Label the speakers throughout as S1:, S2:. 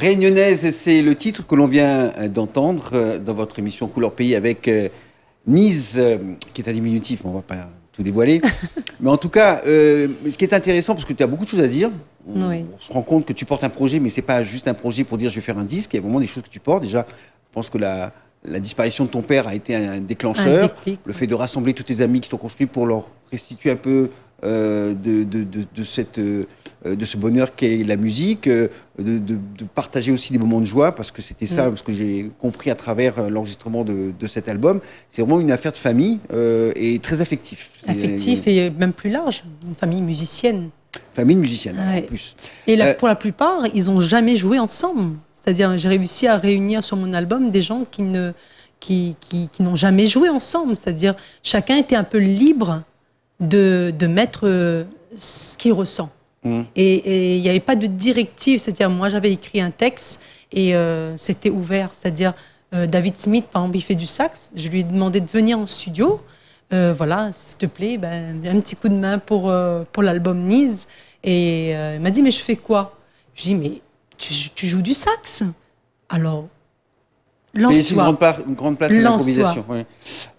S1: Réunionnaise, c'est le titre que l'on vient d'entendre dans votre émission Couleur Pays avec Nise, qui est un diminutif, mais on ne va pas tout dévoiler. Mais en tout cas, ce qui est intéressant, parce que tu as beaucoup de choses à dire, on se rend compte que tu portes un projet, mais ce n'est pas juste un projet pour dire je vais faire un disque, il y a vraiment des choses que tu portes. Déjà, je pense que la disparition de ton père a été un déclencheur. Le fait de rassembler tous tes amis qui t'ont construit pour leur restituer un peu de ce bonheur qu'est la musique, de partager aussi des moments de joie, parce que c'était ça, ce que j'ai compris à travers l'enregistrement de cet album. C'est vraiment une affaire de famille et très affectif.
S2: Affectif et même plus large, une famille musicienne.
S1: Famille musicienne, en plus.
S2: Et pour la plupart, ils n'ont jamais joué ensemble. C'est-à-dire, j'ai réussi à réunir sur mon album des gens qui n'ont jamais joué ensemble. C'est-à-dire, chacun était un peu libre de mettre ce qu'il ressent. Et il n'y avait pas de directive. C'est-à-dire, moi, j'avais écrit un texte et c'était ouvert. C'est-à-dire, David Smith, par exemple, il fait du sax. Je lui ai demandé de venir en studio. Voilà, s'il te plaît, un petit coup de main pour l'album Nise. Et il m'a dit, mais je fais quoi? Je dis, mais tu joues du sax. Alors, lance-toi.
S1: Une grande place de l'improvisation. Ouais.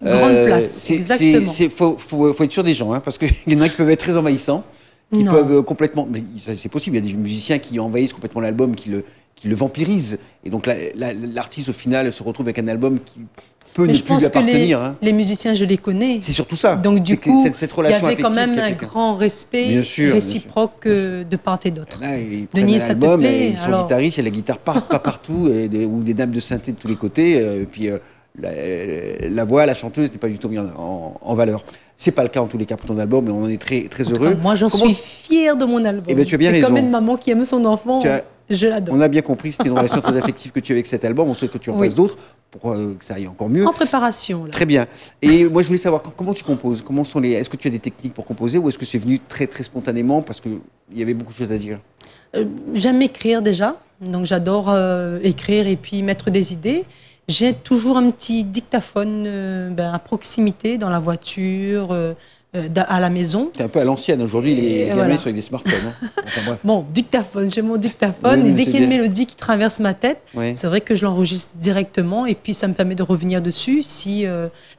S2: Grande place, exactement.
S1: Il faut être sûr des gens, hein, parce qu'il y en a qui peuvent être très envahissants, qui peuvent complètement... Mais c'est possible, il y a des musiciens qui envahissent complètement l'album, qui le vampirisent. Et donc l'artiste, au final, se retrouve avec un album qui peut ne plus lui appartenir.
S2: Je pense que les musiciens, je les connais.
S1: C'est surtout ça.
S2: Donc du coup,
S1: cette
S2: il y avait quand même un grand respect réciproque de part et d'autre.
S1: Denis, ça te plaît? Ils sont guitaristes, il y a la guitare pas partout, ou des nappes de synthé de tous les côtés. Et puis la voix, la chanteuse n'est pas du tout mise en valeur. C'est pas le cas en tous les cas pour ton album, mais on en est très, très heureux.
S2: Moi, j'en suis fière de mon album.
S1: Tu as bien raison.
S2: C'est comme une maman qui aime son enfant. Je l'adore.
S1: On a bien compris, c'était une relation très affective que tu as avec cet album. On souhaite que tu en fasses d'autres pour que ça aille encore mieux.
S2: En préparation. Là.
S1: Très bien. Et moi, je voulais savoir comment tu composes. Est-ce que tu as des techniques pour composer ou est-ce que c'est venu très, très spontanément parce qu'il y avait beaucoup de choses à dire?
S2: J'aime écrire déjà. Donc, j'adore écrire et puis mettre des idées. J'ai toujours un petit dictaphone à proximité, dans la voiture, à la maison.
S1: C'est un peu à l'ancienne. Aujourd'hui, les gamins sont avec des smartphones. Hein. Enfin,
S2: bon, dictaphone, j'ai mon dictaphone. Et dès qu'il y a une mélodie qui traverse ma tête, c'est vrai que je l'enregistre directement. Et puis, ça me permet de revenir dessus si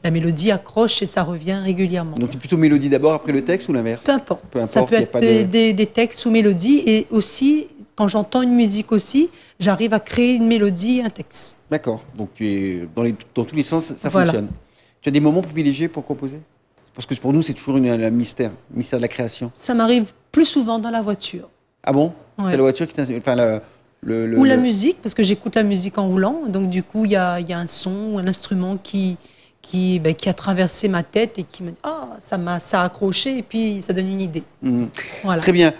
S2: la mélodie accroche et ça revient régulièrement.
S1: Donc, plutôt mélodie d'abord, après le texte ou l'inverse?
S2: Peu importe. Ça peut être des textes ou mélodies. Et aussi, quand j'entends une musique aussi, j'arrive à créer une mélodie, un texte.
S1: D'accord. Donc, tu es dans tous les sens, ça fonctionne. Tu as des moments privilégiés pour composer? Parce que pour nous, c'est toujours un mystère de la création.
S2: Ça m'arrive plus souvent dans la voiture.
S1: Ah bon? C'est la voiture qui t'inspire? Enfin,
S2: ou la musique, parce que j'écoute la musique en roulant. Donc, du coup, il y a un son ou un instrument qui a traversé ma tête et qui m'a dit « Ah, ça a accroché » et puis ça donne une idée. Voilà.
S1: Très bien.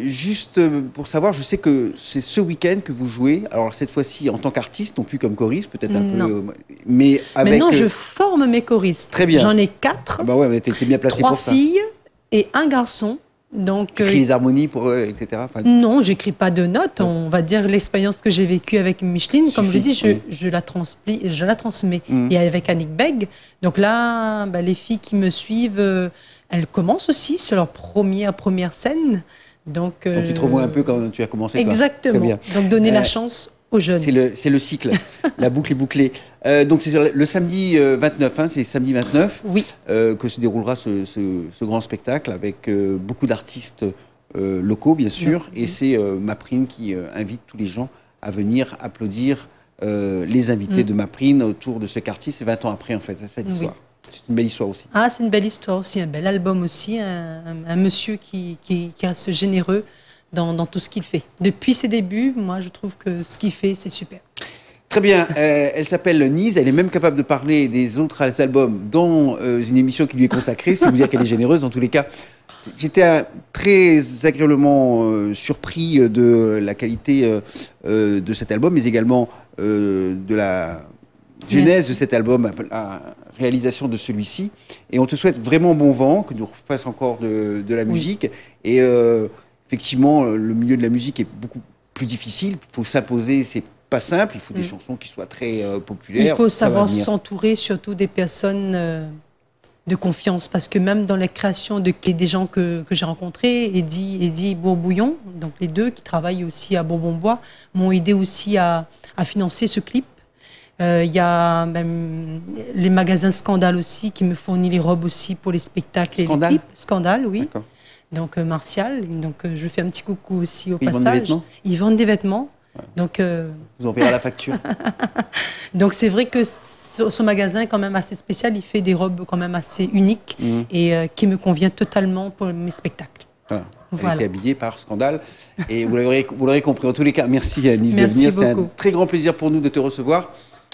S1: Juste pour savoir, je sais que c'est ce week-end que vous jouez. Alors, cette fois-ci, en tant qu'artiste, non plus comme choriste, peut-être un peu... Mais avec...
S2: Maintenant, je forme mes choristes.
S1: Très bien.
S2: J'en ai 4.
S1: Ah bah ouais, t'es bien placé pour ça.
S2: 3 filles et un garçon. Donc,
S1: tu écris les harmonies pour eux, etc. Enfin,
S2: non, j'écris pas de notes. On va dire l'expérience que j'ai vécue avec Micheline. Comme je dis, je la transmets. Et avec Annick Beg. Donc là, les filles qui me suivent, elles commencent aussi. C'est leur première scène. Donc
S1: tu te revois un peu quand tu as commencé.
S2: Exactement.
S1: Toi.
S2: Donc donner la chance aux jeunes.
S1: C'est le cycle. La boucle est bouclée. Donc c'est le samedi 29, hein, c'est samedi 29 que se déroulera ce grand spectacle avec beaucoup d'artistes locaux, bien sûr. Et c'est Maprine qui invite tous les gens à venir applaudir les invités de Maprine autour de ce quartier. C'est 20 ans après, en fait, cette histoire. C'est une belle histoire aussi.
S2: Ah, c'est une belle histoire aussi, un bel album aussi. Un monsieur qui reste généreux dans tout ce qu'il fait. Depuis ses débuts, moi, je trouve que ce qu'il fait, c'est super.
S1: Très bien. Elle s'appelle Nise. Elle est même capable de parler des autres albums dans une émission qui lui est consacrée. C'est vous dire qu'elle est généreuse. En tous les cas, j'étais très agréablement surpris de la qualité de cet album, mais également de la genèse de cet album, la réalisation de celui-ci. Et on te souhaite vraiment bon vent, que nous refassions encore de la musique. Et effectivement, le milieu de la musique est beaucoup plus difficile. Il faut s'imposer, c'est pas simple. Il faut des chansons qui soient très populaires.
S2: Il faut savoir s'entourer surtout des personnes confiance, parce que même dans la création des gens que j'ai rencontrés, Eddy Bourbouillon, donc les deux qui travaillent aussi à Bourbon-Bois, m'ont aidé aussi à financer ce clip. Il y a même les magasins Scandale aussi qui me fournissent les robes aussi pour les spectacles et les clips. Scandale, oui. Donc Martial, donc je fais un petit coucou aussi au passage. Ils vendent des vêtements. Ils vendent des vêtements. Ouais. Donc
S1: vous enverrez la facture.
S2: Donc c'est vrai que ce magasin est quand même assez spécial. Il fait des robes quand même assez uniques et qui me convient totalement pour mes spectacles.
S1: Voilà. Elle était habillée par Scandale. Et vous l'aurez compris. En tous les cas, merci Nice de venir. C'était un très grand plaisir pour nous de te recevoir.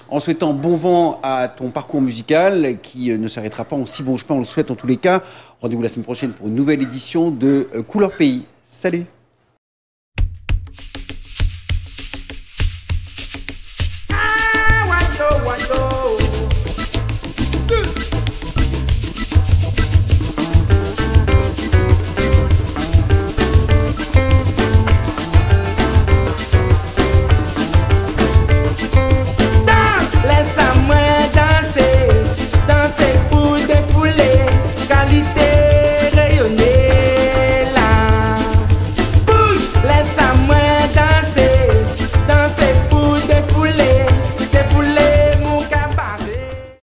S1: En souhaitant bon vent à ton parcours musical qui ne s'arrêtera pas en si bon chemin, on le souhaite en tous les cas. Rendez-vous la semaine prochaine pour une nouvelle édition de Couleur Pays. Salut!